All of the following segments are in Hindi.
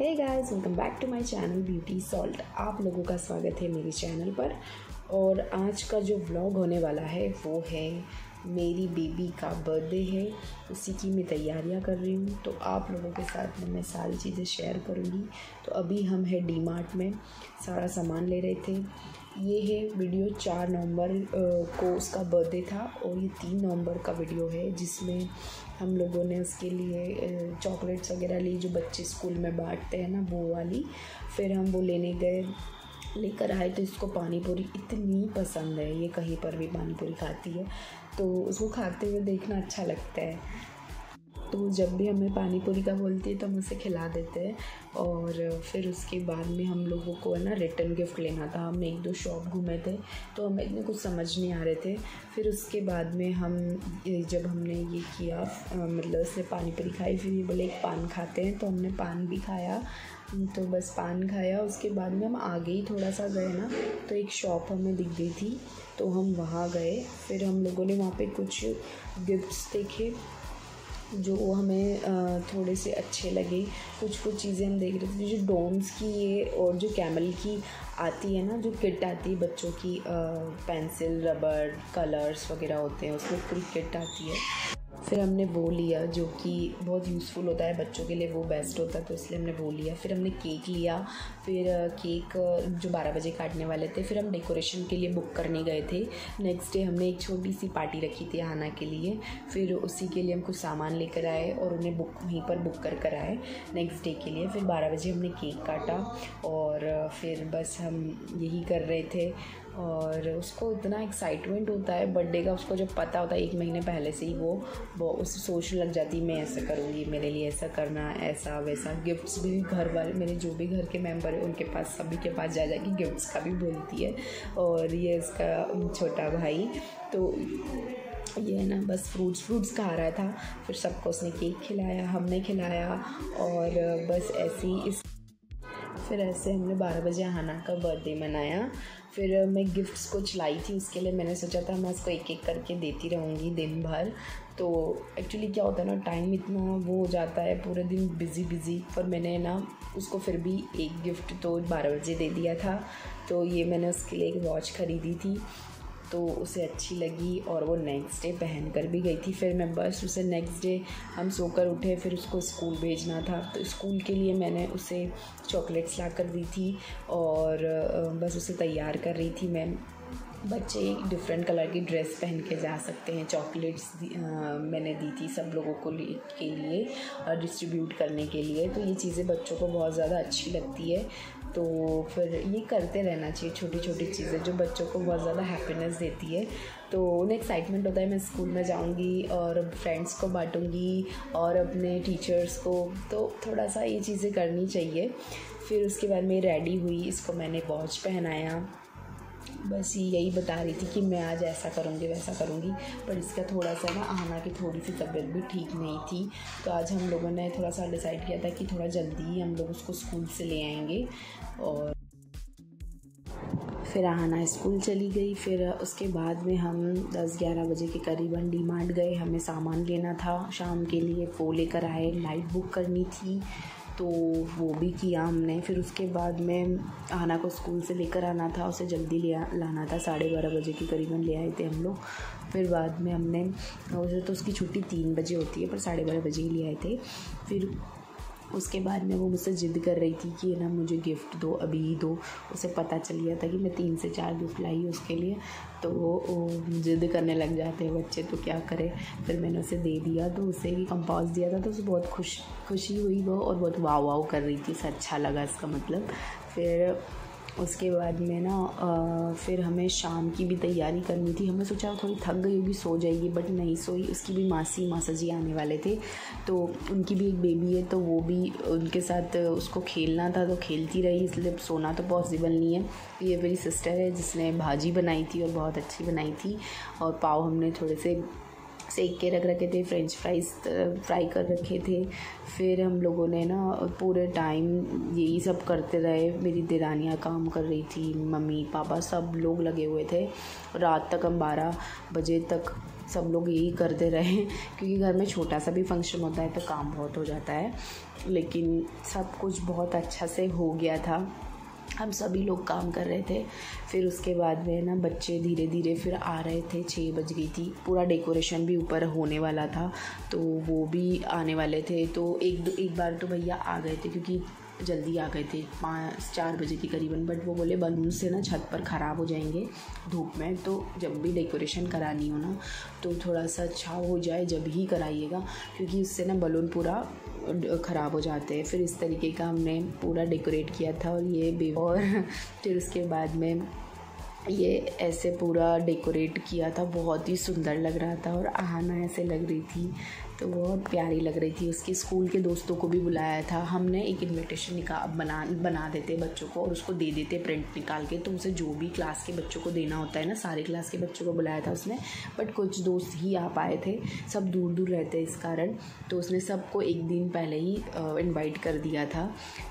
Hey guys, welcome back to my channel beauty salt. आप लोगों का स्वागत है मेरे चैनल पर। और आज का जो व्लॉग होने वाला है वो है मेरी बेबी का बर्थडे है, उसी की मैं तैयारियां कर रही हूँ। तो आप लोगों के साथ में मैं सारी चीज़ें शेयर करूँगी। तो अभी हम है डी मार्ट में, सारा सामान ले रहे थे। ये है वीडियो 4 नवंबर को उसका बर्थडे था और ये 3 नवंबर का वीडियो है जिसमें हम लोगों ने उसके लिए चॉकलेट्स वगैरह ली जो बच्चे स्कूल में बांटते हैं ना, वो वाली। फिर हम वो लेने गए, लेकर आए। तो इसको पानी पूरी इतनी पसंद है, ये कहीं पर भी पानी पूरी खाती है, तो उसको खाते हुए देखना अच्छा लगता है। तो जब भी हमें पानी पूरी का बोलती है तो हम उसे खिला देते हैं। और फिर उसके बाद में हम लोगों को है ना रिटर्न गिफ्ट लेना था। हमने 1-2 शॉप घूमे थे तो हमें इतने कुछ समझ नहीं आ रहे थे। फिर उसके बाद में जब हमने ये किया, मतलब उसने पानी पूरी खाई, फिर ये बोले एक पान खाते हैं, तो हमने पान भी खाया। तो बस पान खाया। उसके बाद में हम आगे ही थोड़ा सा गए ना, तो एक शॉप हमें दिख गई थी, तो हम वहाँ गए। फिर हम लोगों ने वहाँ पे कुछ गिफ्ट्स देखे जो हमें थोड़े से अच्छे लगे। कुछ चीज़ें हम देख रहे थे, जो डॉम्स की ये और जो कैमल की आती है ना, जो किट आती है बच्चों की, पेंसिल, रबर, कलर्स वगैरह होते हैं, उसमें पूरी किट आती है। फिर हमने वो लिया जो कि बहुत यूज़फुल होता है बच्चों के लिए, वो बेस्ट होता है, तो इसलिए हमने वो लिया। फिर हमने केक लिया। फिर केक जो 12 बजे काटने वाले थे। फिर हम डेकोरेशन के लिए बुक करने गए थे। नेक्स्ट डे हमने एक छोटी सी पार्टी रखी थी आना के लिए, फिर उसी के लिए हम कुछ सामान लेकर आए और उन्हें वहीं पर बुक कर आए नेक्स्ट डे के लिए। फिर 12 बजे हमने केक काटा और फिर बस हम यही कर रहे थे। और उसको इतना एक्साइटमेंट होता है बर्थडे का, उसको जब पता होता है 1 महीने पहले से ही वो उसे सोचने लग जाती है, मैं ऐसा करूँगी, मेरे लिए ऐसा करना, ऐसा वैसा। गिफ्ट्स भी घर वाले, मेरे जो भी घर के मेंबर है उनके पास, सभी के पास जा कि गिफ्ट्स का भी बोलती है। और ये इसका छोटा भाई, तो ये है ना बस फ्रूट्स खा रहा था। फिर सबको उसने केक खिलाया, हमने खिलाया, और बस फिर ऐसे हमने 12 बजे हाना का बर्थडे मनाया। फिर मैं गिफ्ट्स कुछ लाई थी, उसके लिए मैंने सोचा था मैं उसको एक एक करके देती रहूँगी दिन भर। तो एक्चुअली क्या होता है ना, टाइम इतना वो हो जाता है, पूरे दिन बिज़ी। पर मैंने ना उसको फिर भी एक गिफ्ट तो 12 बजे दे दिया था। तो ये मैंने उसके लिए एक वॉच ख़रीदी थी, तो उसे अच्छी लगी और वो नेक्स्ट डे पहन कर भी गई थी। फिर मैं बस उसे नेक्स्ट डे हम सोकर उठे, फिर उसको स्कूल भेजना था। तो स्कूल के लिए मैंने उसे चॉकलेट्स ला कर दी थी और बस उसे तैयार कर रही थी मैं। बच्चे डिफरेंट कलर की ड्रेस पहन के जा सकते हैं। चॉकलेट्स मैंने दी थी सब लोगों को के लिए डिस्ट्रीब्यूट करने के लिए। तो ये चीज़ें बच्चों को बहुत ज़्यादा अच्छी लगती है। तो फिर ये करते रहना चाहिए, छोटी छोटी चीज़ें जो बच्चों को बहुत ज़्यादा हैप्पीनेस देती है। तो उन्हें एक्साइटमेंट होता है मैं स्कूल में जाऊंगी और फ्रेंड्स को बांटूंगी और अपने टीचर्स को, तो थोड़ा सा ये चीज़ें करनी चाहिए। फिर उसके बाद मैं रेडी हुई, इसको मैंने वॉच पहनाया। बस यही बता रही थी कि मैं आज ऐसा करूँगी वैसा करूँगी, पर इसका थोड़ा सा ना आना की थोड़ी सी तबीयत भी ठीक नहीं थी। तो आज हम लोगों ने थोड़ा सा डिसाइड किया था कि थोड़ा जल्दी ही हम लोग उसको स्कूल से ले आएंगे। और फिर आना स्कूल चली गई। फिर उसके बाद में हम 10-11 बजे के करीबन डी मार्ट गए, हमें सामान लेना था शाम के लिए, वो लेकर आए। लाइट बुक करनी थी तो वो भी किया हमने। फिर उसके बाद में आना को स्कूल से लेकर आना था, उसे जल्दी लाना था, 12:30 बजे के करीबन ले आए थे हम लोग। फिर बाद में हमने, वैसे तो उसकी छुट्टी 3 बजे होती है, पर 12:30 बजे ही ले आए थे। फिर उसके बाद में वो मुझसे ज़िद कर रही थी कि ना मुझे गिफ्ट दो, अभी ही दो। उसे पता चल गया था कि मैं 3 से 4 गिफ्ट लाई उसके लिए, तो वो ज़िद करने लग जाते हैं बच्चे, तो क्या करें। फिर मैंने उसे दे दिया, तो उसे भी कंपास दिया था, तो उसे बहुत खुशी हुई वो, और बहुत वाव कर रही थी, उसे अच्छा लगा इसका मतलब। फिर उसके बाद में ना फिर हमें शाम की भी तैयारी करनी थी। हमें सोचा थोड़ी थक गई होगी, सो जाएगी, बट नहीं सोई। उसकी भी मासा जी आने वाले थे, तो उनकी भी एक बेबी है, तो वो भी उनके साथ उसको खेलना था, तो खेलती रही, इसलिए सोना तो पॉसिबल नहीं है। ये मेरी सिस्टर है जिसने भाजी बनाई थी और बहुत अच्छी बनाई थी, और पाव हमने थोड़े से सेक के रखे थे, फ्रेंच फ्राइज़ फ्राई कर रखे थे। फिर हम लोगों ने ना पूरे टाइम यही सब करते रहे। मेरी देरानियाँ काम कर रही थी, मम्मी पापा सब लोग लगे हुए थे। रात तक हम 12 बजे तक सब लोग यही करते रहे, क्योंकि घर में छोटा सा भी फंक्शन होता है तो काम बहुत हो जाता है। लेकिन सब कुछ बहुत अच्छा से हो गया था, हम सभी लोग काम कर रहे थे। फिर उसके बाद में ना बच्चे धीरे धीरे फिर आ रहे थे, 6 बज गई थी। पूरा डेकोरेशन भी ऊपर होने वाला था तो वो भी आने वाले थे। तो एक बार तो भैया आ गए थे, क्योंकि जल्दी आ गए थे 4 बजे के करीबन। बट वो बोले बलून से ना छत पर ख़राब हो जाएंगे धूप में, तो जब भी डेकोरेशन करानी हो ना तो थोड़ा सा छाँव हो जाए जब ही कराइएगा, क्योंकि उससे ना बलून पूरा ख़राब हो जाते हैं। फिर इस तरीके का हमने पूरा डेकोरेट किया था। और फिर उसके बाद में ये ऐसे पूरा डेकोरेट किया था, बहुत ही सुंदर लग रहा था और आहाना ऐसे लग रही थी, तो बहुत प्यारी लग रही थी। उसके स्कूल के दोस्तों को भी बुलाया था हमने। एक इनविटेशन बना देते बच्चों को और उसको दे देते प्रिंट निकाल के, तो उसे जो भी क्लास के बच्चों को देना होता है ना, सारे क्लास के बच्चों को बुलाया था उसने। बट कुछ दोस्त ही आ पाए थे, सब दूर दूर रहते हैं इस कारण, तो उसने सबको एक दिन पहले ही इनवाइट कर दिया था।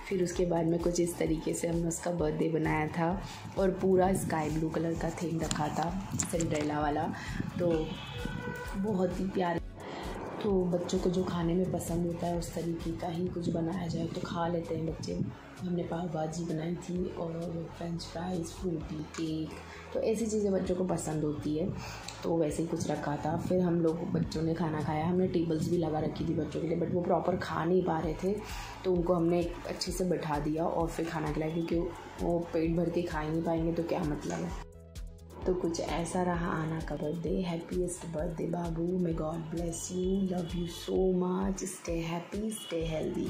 फिर उसके बाद में कुछ इस तरीके से हमने उसका बर्थडे बनाया था और पूरा स्काई ब्लू कलर का थीम रखा था, सिंड्रेला वाला, तो बहुत ही प्यारा। तो बच्चों को जो खाने में पसंद होता है उस तरीके का ही कुछ बनाया जाए तो खा लेते हैं बच्चे। हमने पाव भाजी बनाई थी और फ्रेंच फ्राइज़, फ्रूटी केक, तो ऐसी चीज़ें बच्चों को पसंद होती है, तो वैसे ही कुछ रखा था। फिर हम लोग बच्चों ने खाना खाया। हमने टेबल्स भी लगा रखी थी बच्चों के लिए, बट वो प्रॉपर खा नहीं पा रहे थे, तो उनको हमने अच्छे से बैठा दिया और फिर खाना खिलाया, क्योंकि वो पेट भर के खा ही नहीं पाएंगे तो क्या मतलब है। तो कुछ ऐसा रहा आना का birthday. Happiest birthday Babu, may God bless you, love you so much, stay happy, stay healthy.